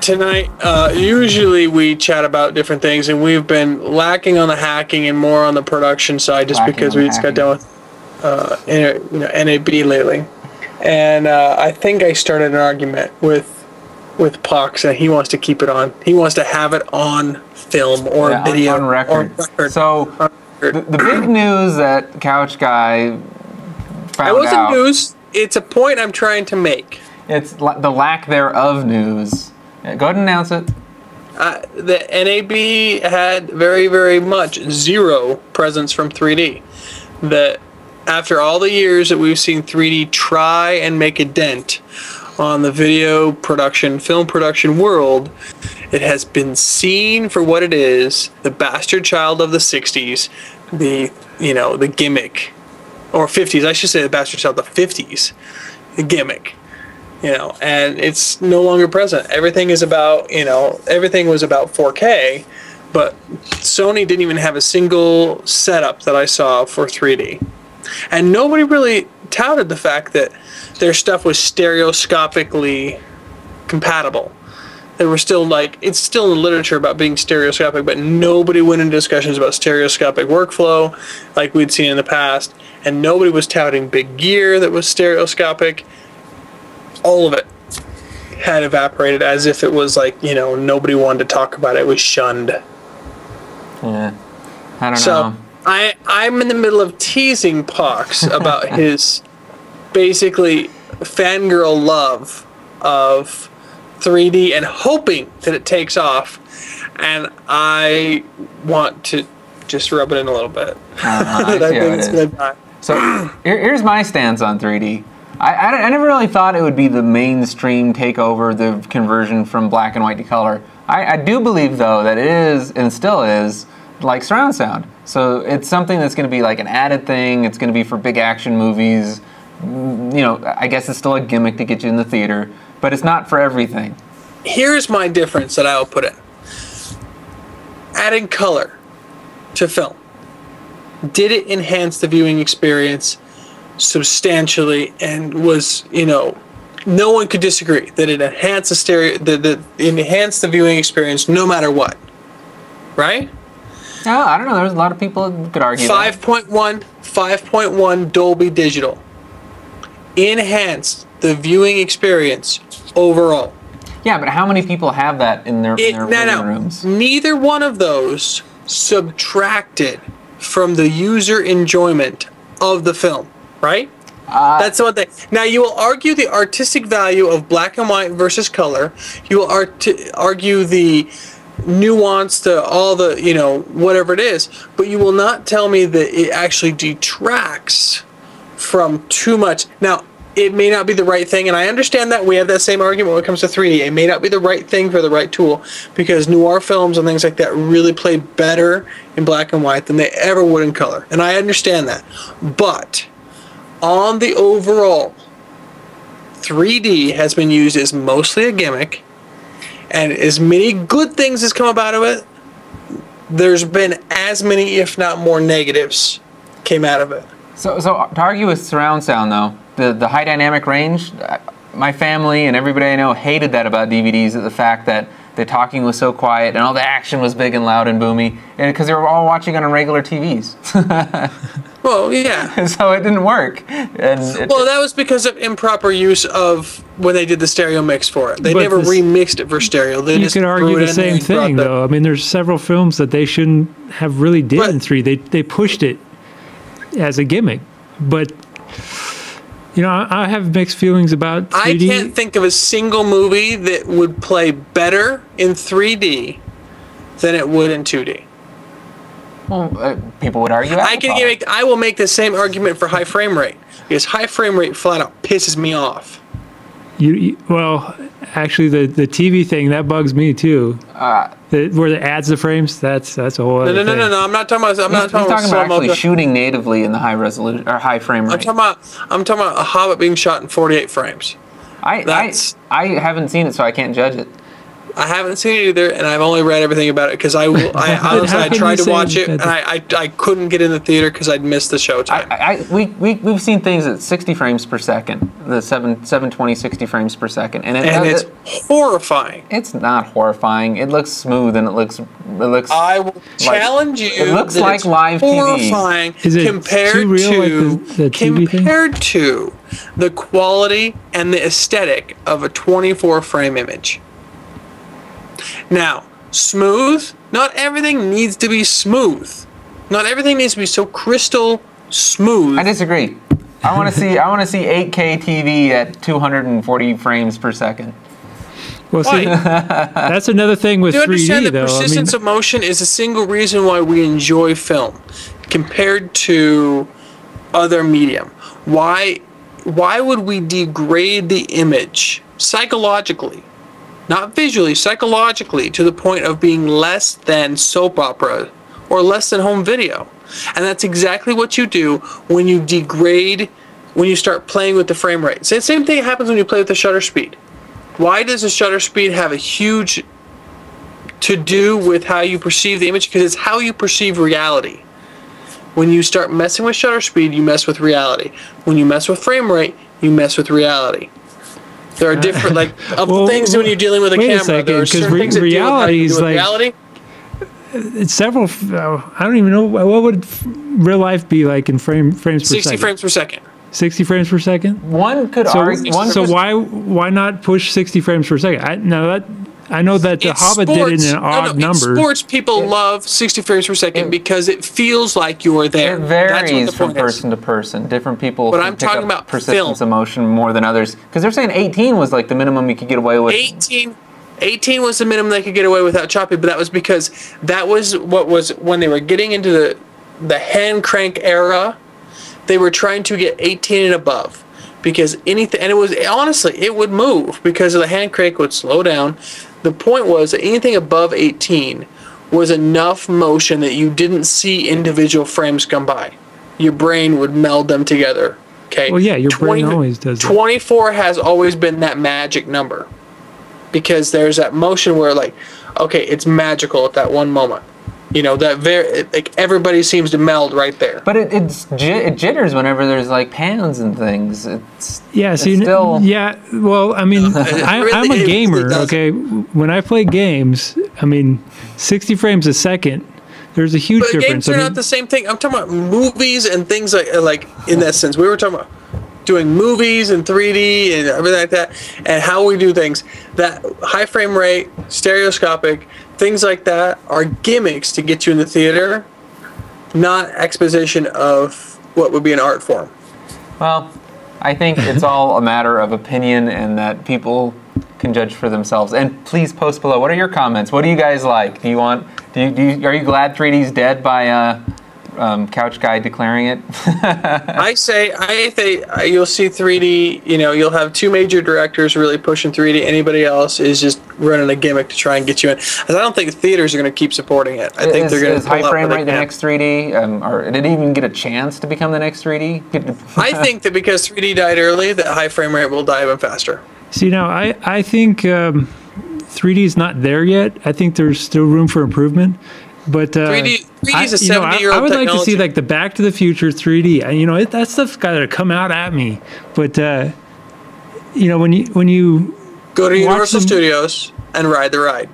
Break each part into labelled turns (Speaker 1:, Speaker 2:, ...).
Speaker 1: tonight, usually we chat about different things, and we've been lacking on the hacking and more on the production side, just because we just got done with NAB lately. And I think I started an argument with Pox, and he wants to keep it on. He wants to have it on film or video
Speaker 2: on record. So the big news that Couchguy found out. It wasn't
Speaker 1: news. It's a point I'm trying to make.
Speaker 2: It's the lack thereof news. Yeah, go ahead and announce it.
Speaker 1: The NAB had very, very much zero presence from 3D. That after all the years that we've seen 3D try and make a dent on the video production, film production world, it has been seen for what it is, the bastard child of the 60s, the gimmick, or 50s, I should say the bastard child of the 50s, the gimmick, and it's no longer present. Everything is about, everything was about 4K, but Sony didn't even have a single setup that I saw for 3D. And nobody really touted the fact that their stuff was stereoscopically compatible. They were still it's still in the literature about being stereoscopic, but nobody went into discussions about stereoscopic workflow like we'd seen in the past, and nobody was touting big gear that was stereoscopic. All of it had evaporated as if it was nobody wanted to talk about it. It was shunned.
Speaker 2: Yeah, I don't know.
Speaker 1: I'm in the middle of teasing Pox about his basically fangirl love of 3D and hoping that it takes off, and I want to just rub it in a little bit. I think it's gonna die.
Speaker 2: So here's my stance on 3D. I never really thought it would be the mainstream takeover, the conversion from black and white to color. I do believe, though, that it is, and still is, like surround sound. So it's something that's going to be like an added thing. It's going to be for big action movies. I guess it's still a gimmick to get you in the theater, but it's not for everything.
Speaker 1: Here's my difference that I'll put in. Adding color to film. Did it enhance the viewing experience substantially, and was, no one could disagree that it enhanced enhanced the viewing experience no matter what. Right?
Speaker 2: I don't know. There's a lot of people who could argue
Speaker 1: 5.1 Dolby Digital enhanced the viewing experience overall.
Speaker 2: Yeah, but how many people have that in their living rooms?
Speaker 1: Neither one of those subtracted from the user enjoyment of the film, right? That's one thing. Now, you will argue the artistic value of black and white versus color. You will argue the nuance to all the, whatever it is, but you will not tell me that it actually detracts from too much. Now, it may not be the right thing, and I understand that. We have that same argument when it comes to 3D. It may not be the right thing for the right tool, because noir films and things like that really play better in black and white than they ever would in color, and I understand that. But on the overall, 3D has been used as mostly a gimmick, and as many good things has come about of it, there's been as many, if not more, negatives came out of it.
Speaker 2: So to argue with surround sound, though, the high dynamic range, my family and everybody I know hated that about DVDs, the fact that the talking was so quiet and all the action was big and loud and boomy, because they were all watching on regular TVs.
Speaker 1: Well, yeah.
Speaker 2: So it didn't work.
Speaker 1: Well, that was because of improper use of when they did the stereo mix for it. They never remixed it for stereo. They just
Speaker 3: could argue the same thing, though. I mean, there's several films that they shouldn't have really did in 3D. They pushed it as a gimmick. But, I have mixed feelings about 3D.
Speaker 1: I can't think of a single movie that would play better in 3D than it would in 2D.
Speaker 2: Well, people would argue.
Speaker 1: I will make the same argument for high frame rate, because high frame rate flat out pisses me off.
Speaker 3: Well, actually, the TV thing that bugs me too. Where it adds the frames, that's a whole other thing.
Speaker 1: No. I'm not talking about. I'm talking
Speaker 2: about actually shooting natively in the high resolution or high frame rate.
Speaker 1: I'm talking about a Hobbit being shot in 48 frames.
Speaker 2: I haven't seen it, so I can't judge it.
Speaker 1: I haven't seen it either, and I've only read everything about it because I honestly I tried to watch it and I couldn't get in the theater because I'd missed the showtime.
Speaker 2: We've seen things at 60 frames per second, the 720 60 frames per second, and
Speaker 1: it's horrifying.
Speaker 2: It's not horrifying. It looks smooth and it looks. I
Speaker 1: will challenge you.
Speaker 2: It looks like live
Speaker 1: horrifying
Speaker 2: TV.
Speaker 3: Is it
Speaker 1: compared
Speaker 3: too real,
Speaker 1: to
Speaker 3: like the TV
Speaker 1: compared
Speaker 3: thing?
Speaker 1: to the quality and the aesthetic of a 24 frame image. Now, smooth, not everything needs to be smooth. Not everything needs to be so crystal smooth.
Speaker 2: I disagree. I want to see 8K TV at 240 frames per second.
Speaker 3: Well, see, that's another thing with 3D, though.
Speaker 1: Do you understand that persistence of motion is a single reason why we enjoy film compared to other medium? Why would we degrade the image psychologically? Not visually, psychologically, to the point of being less than soap opera or less than home video. And that's exactly what you do when you degrade, when you start playing with the frame rate. So the same thing happens when you play with the shutter speed. Why does the shutter speed have a huge to do with how you perceive the image? Because it's how you perceive reality. When you start messing with shutter speed, you mess with reality. When you mess with frame rate, you mess with reality. There are different things when you're dealing with a camera. There are certain things that deal with how you do with reality.
Speaker 3: It's several. I don't even know what would real life be like in frames per second.
Speaker 1: 60 frames per second.
Speaker 3: 60 frames per second.
Speaker 2: One could argue.
Speaker 3: So why not push 60 frames per second? I know that The Hobbit did it in an odd number.
Speaker 1: In sports, people love 60 frames per second because it feels like you're there.
Speaker 2: It varies from person to person. Different people.
Speaker 1: But I'm talking about
Speaker 2: persistence of motion more than others. Because they're saying 18 was like the minimum you could get away with.
Speaker 1: 18 was the minimum they could get away without choppy, but that was because that was what was when they were getting into the hand crank era. They were trying to get 18 and above because anything, and it was honestly it would move because the hand crank would slow down. The point was that anything above 18 was enough motion that you didn't see individual frames come by. Your brain would meld them together. Okay.
Speaker 3: Well, yeah, your brain always does that.
Speaker 1: 24 has always been that magic number because there's that motion where okay, it's magical at that one moment. You know, that everybody seems to meld right there.
Speaker 2: But it jitters whenever there's pans and things.
Speaker 3: Yeah, well, I mean, I'm a gamer, okay? When I play games, 60 frames a second, there's a huge difference.
Speaker 1: Games are not the same thing. I'm talking about movies and things like in that sense. We were talking about doing movies in 3D and everything like that, and how we do things. That high frame rate, stereoscopic, things like that are gimmicks to get you in the theater, not exposition of what would be an art form.
Speaker 2: Well, I think it's all a matter of opinion and that people can judge for themselves. And please post below. What are your comments? What do you guys like? Are you glad 3D's dead by Couchguy declaring it?
Speaker 1: I think you'll see 3D. You'll have two major directors really pushing 3D. Anybody else is just running a gimmick to try and get you in. I don't think theaters are going to keep supporting it. I think they're going to.
Speaker 2: Is high frame rate the next 3D, or did it even get a chance to become the next 3D?
Speaker 1: I think that because 3D died early, that high frame rate will die even faster.
Speaker 3: See, now I think 3D is not there yet. I think there's still room for improvement. But
Speaker 1: 3D is a 70-year-old technology.
Speaker 3: I would like to see the Back to the Future 3D. That stuff's got to come out at me. But when you
Speaker 1: go to Universal Studios and ride the ride,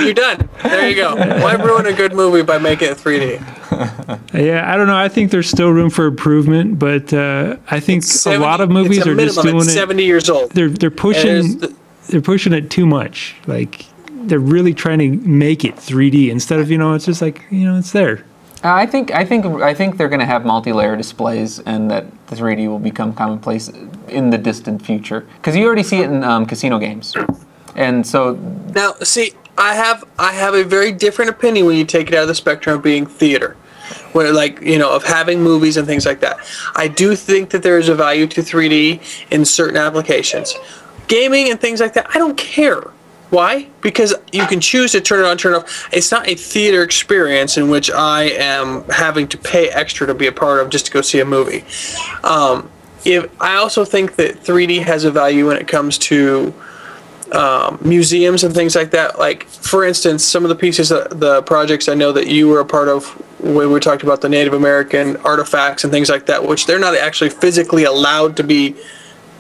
Speaker 1: you're done. There you go. Why ruin a good movie by making it 3D?
Speaker 3: Yeah, I don't know. I think there's still room for improvement, but I think a lot of movies are just doing it.
Speaker 1: 70 years old.
Speaker 3: They're pushing. They're pushing it too much. They're really trying to make it 3D instead of it's just it's there.
Speaker 2: I think they're going to have multi-layer displays, and that the 3D will become commonplace in the distant future. Because you already see it in casino games, and so
Speaker 1: now see, I have a very different opinion when you take it out of the spectrum of being theater, where of having movies and things like that. I do think that there is a value to 3D in certain applications. Gaming and things like that, I don't care. Why? Because you can choose to turn it on, turn it off. It's not a theater experience in which I am having to pay extra to be a part of just to go see a movie. I also think that 3D has a value when it comes to museums and things like that. Like, for instance, some of the pieces, the projects I know that you were a part of when we talked about the Native American artifacts and things like that, which they're not actually physically allowed to be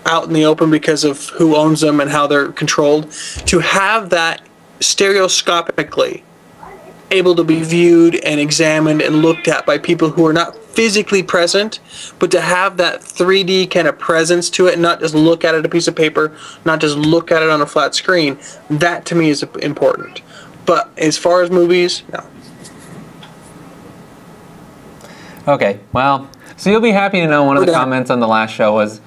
Speaker 1: out in the open because of who owns them and how they're controlled. To have that stereoscopically able to be viewed and examined and looked at by people who are not physically present, but to have that 3D kind of presence to it and not just look at it a piece of paper, not just look at it on a flat screen, that to me is important. But as far as movies, no.
Speaker 2: Okay, well, so you'll be happy to know one of the comments on the last show was,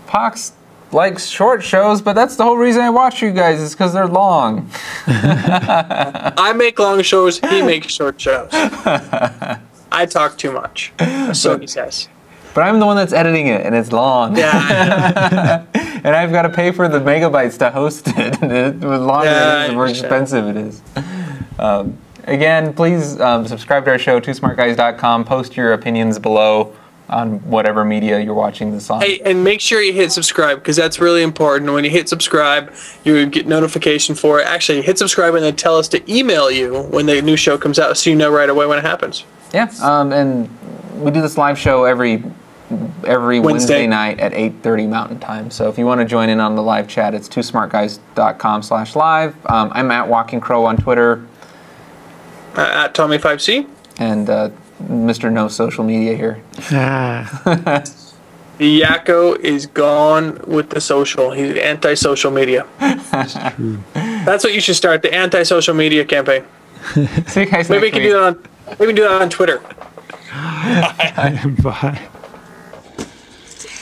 Speaker 2: Pox likes short shows, but that's the whole reason I watch you guys, is because they're long.
Speaker 1: I make long shows, he makes short shows. I talk too much, so he says.
Speaker 2: But I'm the one that's editing it, and it's long.
Speaker 1: Yeah.
Speaker 2: And I've got to pay for the megabytes to host it. And the longer it is, the more expensive it is. Again, please subscribe to our show, twosmartguys.com. Post your opinions below on whatever media you're watching this on.
Speaker 1: Hey, and make sure you hit subscribe, because that's really important. When you hit subscribe, you get notification for it. Actually, hit subscribe and then tell us to email you when the new show comes out, so you know right away when it happens.
Speaker 2: Yeah, and we do this live show every Wednesday night at 8:30 Mountain Time. So if you want to join in on the live chat, it's twosmartguys.com/live. I'm at Walking Crow on Twitter.
Speaker 1: At Tommy5C.
Speaker 2: And Mr. No Social Media here.
Speaker 1: The Yakko is gone with the social. He's anti-social media. That's what you should start, the anti-social media campaign.
Speaker 2: See you guys
Speaker 1: maybe we can do that on. Maybe we can do that on Twitter.
Speaker 3: Bye.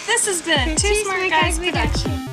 Speaker 4: This has been Two Smart Guys production.